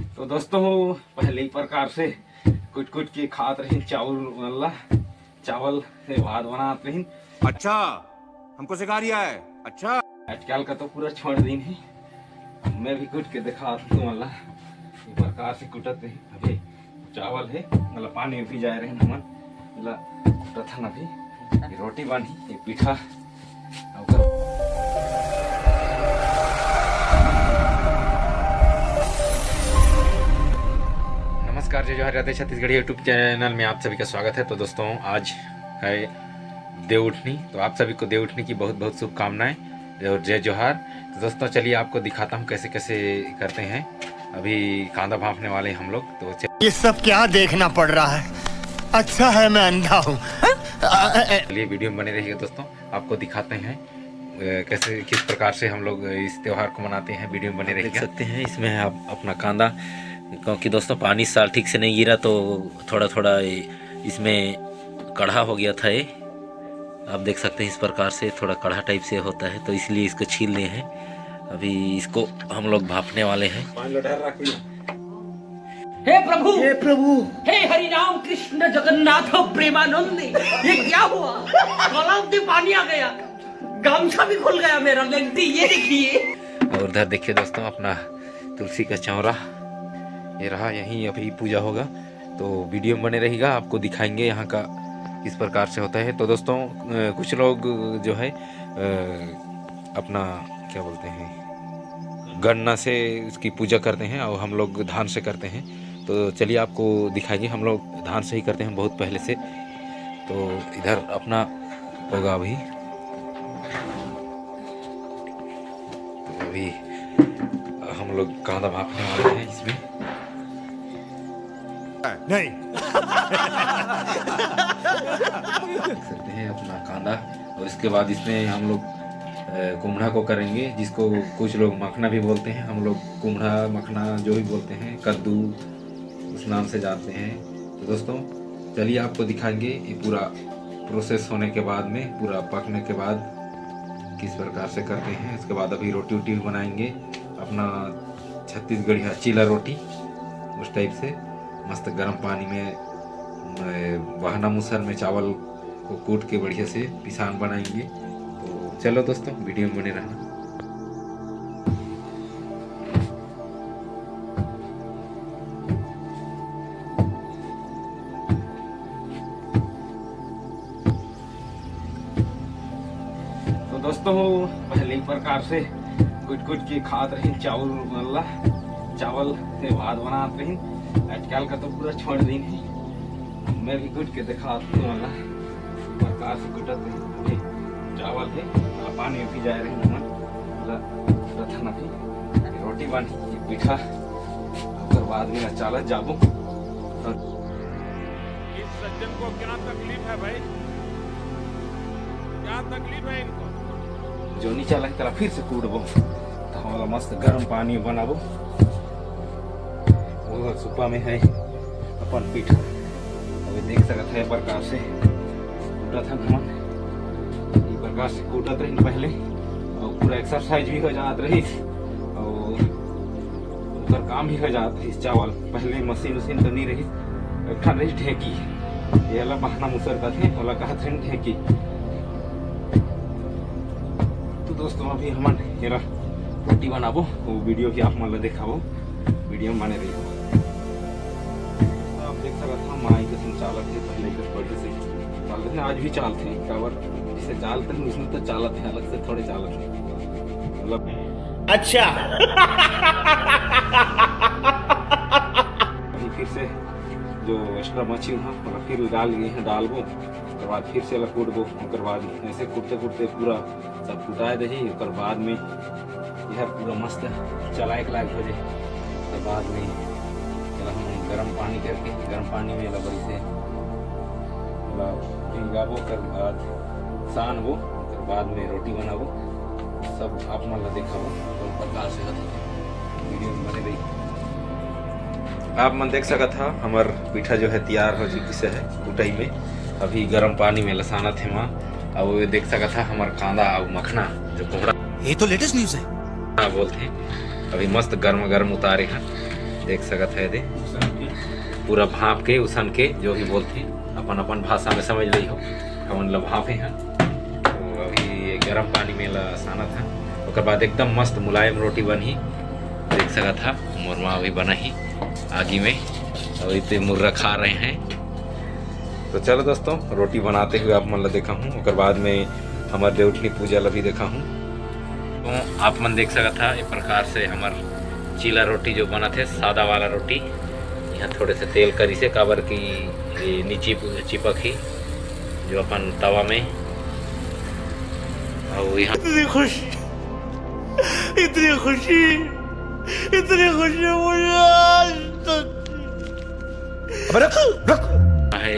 तो दोस्तों पहले ही प्रकार से कुछ कुछ के खात रही चावल से भात बनाते रही। अच्छा, हमको सिखा रिया है। अच्छा, आजकल का तो पूरा छोड़ दिन है। मैं भी कुछ के दिखा दूं अल्लाह ये प्रकार से कुटत रही। अभी चावल है मतलब पानी भी जा रहे हैं मतलब कुटत है। अभी रोटी बांधी ये पीठा नमस्कार। जय जोहार राधे छत्तीसगढ़ी यूट्यूब चैनल में आप सभी का स्वागत है। तो दोस्तों आज है देवउठनी, तो आप सभी को देवउठनी की बहुत बहुत शुभकामनाएं और जय जोहार। तो दोस्तों चलिए आपको दिखाता हूँ कैसे कैसे करते हैं। अभी कांदा भांपने वाले हम लोग। तो ये सब क्या देखना पड़ रहा है? अच्छा है मैं अंधा हूँ। चलिए वीडियो में बने रहिए दोस्तों, आपको दिखाते हैं कैसे किस प्रकार से हम लोग इस त्योहार को मनाते हैं। वीडियो में बने रहिए। देख सकते हैं इसमें आप अपना कांदा, क्योंकि दोस्तों पानी इस साल ठीक से नहीं गिरा तो थोड़ा थोड़ा इसमें कढ़ा हो गया था। ये आप देख सकते हैं इस प्रकार से थोड़ा कढ़ा टाइप से होता है, तो इसलिए इसको छील लिए हैं। अभी इसको हम लोग भापने वाले हैं। हे प्रभु, हे प्रभु, हे हरि राम कृष्ण जगन्नाथ प्रेमानंद, ये क्या हुआ? तालाब में पानी आ गया, गामछा भी खुल गया मेरा। लगती ये देखिए। और उधर देखिए दोस्तों अपना तुलसी का चौरा ये रहा, यहीं अभी पूजा होगा। तो वीडियो में बने रहेगा, आपको दिखाएंगे यहाँ का किस प्रकार से होता है। तो दोस्तों कुछ लोग जो है अपना क्या बोलते हैं गन्ना से उसकी पूजा करते हैं और हम लोग धान से करते हैं। तो चलिए आपको दिखाएंगे। हम लोग धान से ही करते हैं बहुत पहले से। तो इधर अपना होगा अभी। तो अभी हम लोग कांदा भापने वाले हैं इसमें। नहीं देख सकते हैं अपना कांदा, और इसके बाद इसमें हम लोग कुम्हड़ा को करेंगे, जिसको कुछ लोग मखना भी बोलते हैं। हम लोग कुम्हड़ा मखना जो भी बोलते हैं, कद्दू उस नाम से जानते हैं। तो दोस्तों चलिए आपको दिखाएंगे ये पूरा प्रोसेस होने के बाद में, पूरा पकने के बाद किस प्रकार से करते हैं। उसके बाद अभी रोटी वोटी भी बनाएंगे अपना छत्तीसगढ़ी चीला रोटी उस टाइप से मस्त गर्म पानी में वहना मुसर में चावल को कूट के बढ़िया से पिसान बनाएंगे। तो चलो दोस्तों वीडियो में बने रहना। तो दोस्तों पहले ही प्रकार से कुछ कुछ के खात रही चावल से भात बनाते रही। आजकल का तो पूरा छोड़ दिन है। मैं भी कुछ के दिखा दूं प्रकार से कुटत रही। चावल है पानी भी जा रही रोटी बांधी पीठा और बाद में चालत जाबो। इस सज्जन को क्या तकलीफ है भाई? क्या तकलीफ है इनको? जो नीचा लगे तेरा फिर से कूटबो तो हमारा मस्त गर्म पानी बनाबो। वो सुपा में है अपन पीठा। अभी देख सकते हैं प्रकार से कूटा था हम ये प्रकार से कूटत रही पहले, और पूरा एक्सरसाइज भी हो जात रही और उधर काम भी हो जात रही। चावल पहले मशीन उशीन तो नहीं रही, एक ठन रही ढेकी, ये वाला बहाना मुसर का थे वाला कहत रही ढेकी। तो दोस्तों अभी हम रोटी बनाबो, वो वीडियो की आप मतलब दिखाबो, वीडियो में बने रही हो। तो आप देख सकते हैं माई के चालत थे पहले के बढ़िया से चालते हैं, आज भी चालते हैं। कावर जिसे चालते हैं उसमें तो चालत है, अलग से थोड़े चालत है मतलब। अच्छा अभी फिर से जो एक्स्ट्रा मछली था मतलब फिर डाल गए हैं, डालबो उसके बाद फिर से अलग कूटबो। उसके बाद ऐसे कूटते कूटते पूरा सब कुटाए दही। उसके बाद में यह पूरा मस्त चलाए के लायक हो जाए। उसके बाद में हम गर्म पानी करके गर्म पानी में बड़ी से भिंगाबो, कर बाद सानबो, उसके बाद में रोटी बनाबो। सब आप मतलब दिखाबो और प्रकार से वीडियो में बने रही। आप मन देख सकत था हमार पीठा जो है तैयार हो चुकी से है कुटाई में। अभी गर्म पानी में लसाना थे वहाँ, और देख सकत था हमार कांदा और मखना जो कोहड़ा, ये तो लेटेस्ट न्यूज है बोलते हैं। अभी मस्त गर्म गर्म उतारे हैं, देख सकत है दे पूरा भाप के उसन के जो भी बोलते अपन अपन भाषा में समझ ली हो हमन ला भापे हैं। तो अभी ये गर्म पानी में ला साना था उसके बाद एकदम मस्त मुलायम रोटी बनी देख सका था। मुरमा अभी बना ही आगी में और इतने मुर्रा खा रहे हैं। तो चलो दोस्तों रोटी बनाते हुए आप मन ला देखा हूँ उसके बाद में हमारे देवठनी पूजा ला भी देखा हूँ। तो आप मन देख सका था इस प्रकार से हमार चीला रोटी जो बना थे सादा वाला रोटी यहाँ थोड़े से तेल करी से काबर की नीची चिपक ही जो अपन तवा में और यहाँ इतनी खुशी मुझे आज तक है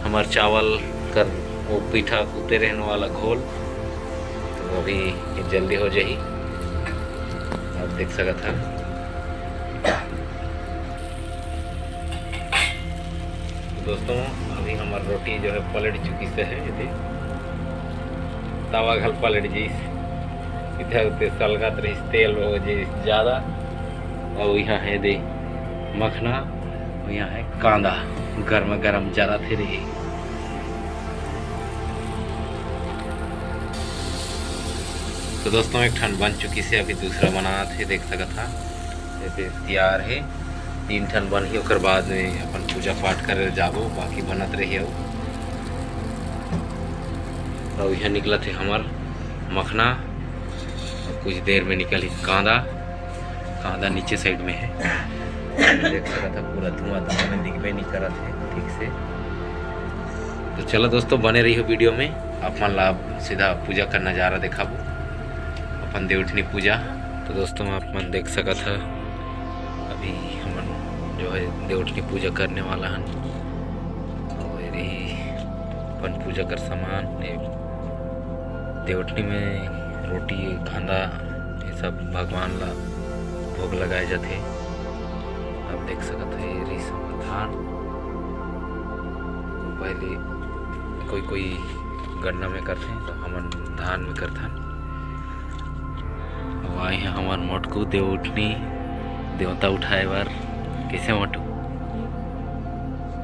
हमार चावल कर वो पीठा कूते रहने वाला घोल। तो अभी ये जल्दी हो जाही आप देख सका था। तो दोस्तों अभी हमार रोटी जो है पलट चुकी से है ये तवा घल पलट जी इधर उधर सलगत रही तेल हो जी ज़्यादा। और यहाँ है दे मखना और यहाँ है कांदा गर्म गर्म ज़्यादा थे रही। तो दोस्तों एक ठंड बन चुकी से अभी दूसरा बनाना थे देख सका था जैसे तैयार है 3 ठन बन ही ओकर बाद में अपन पूजा पाठ करे जाबो बाकी बनत रही हो। और यहाँ निकला थे हमार मखना और कुछ देर में निकल ही कांदा नीचे साइड में है देख सका था पूरा धुआं में दिखबे नहीं करा थे ठीक से। तो चलो दोस्तों बने रही हो वीडियो में आप मन ला सीधा पूजा का नज़ारा दिखाबो अपन देवठनी पूजा। तो दोस्तों आप मन देख सका था अभी हमन जो है देवठनी पूजा करने वाला हन और यही अपन पूजा कर सामान देवठनी में रोटी कांदा ये सब भगवान ला भोग लगाए जाते आप देख सकते हैं। ये समाधान पहले कोई गन्ना में करते हैं तो हमन धान में करते हैं। अब आए हैं हमार मोटकू देवठनी देवता उठाए बार कैसे मोटू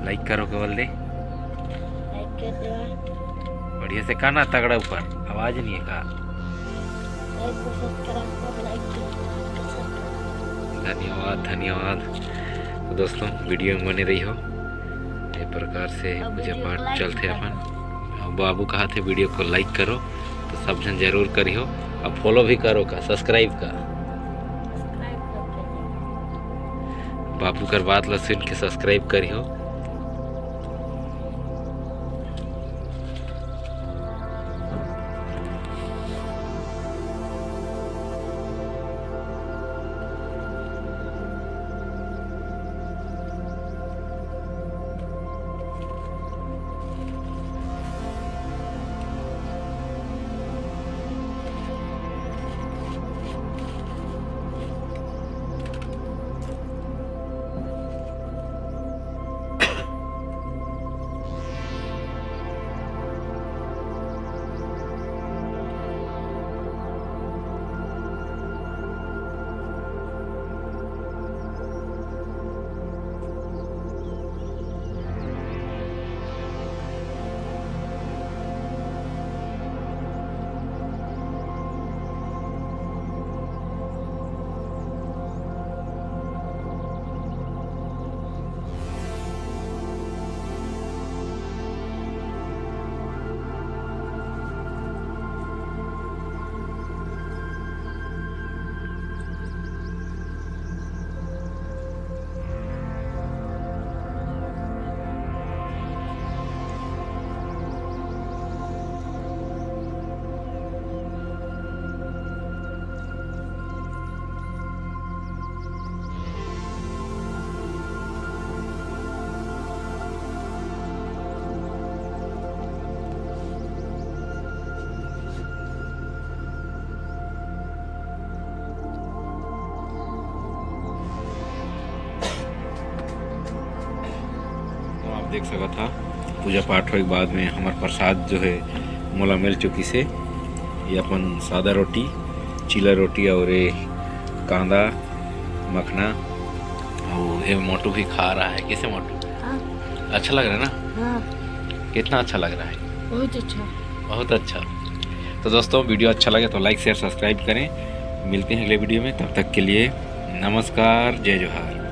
लाइक करो केवल दे बढ़िया से काना तगड़ा ऊपर आवाज नहीं है का। धन्यवाद। तो दोस्तों वीडियो में बने रही हो इस प्रकार से पूजा पाठ चलते अपन। बाबू कहा थे वीडियो को लाइक करो तो सब जन जरूर करियो अब फॉलो भी करो का सब्सक्राइब का बाबू कर बात ला सुन के सब्सक्राइब करियो। देख सका था पूजा पाठ के बाद में हमारे प्रसाद जो है मोला मिल चुकी से ये अपन सादा रोटी चीला रोटी और कांदा मखना ये मोटू भी खा रहा है। कैसे मोटू? अच्छा लग रहा है ना? कितना अच्छा लग रहा है? बहुत अच्छा। बहुत अच्छा। तो दोस्तों वीडियो अच्छा लगे तो लाइक शेयर सब्सक्राइब करें। मिलते हैं अगले वीडियो में, तब तक के लिए नमस्कार, जय जोहार।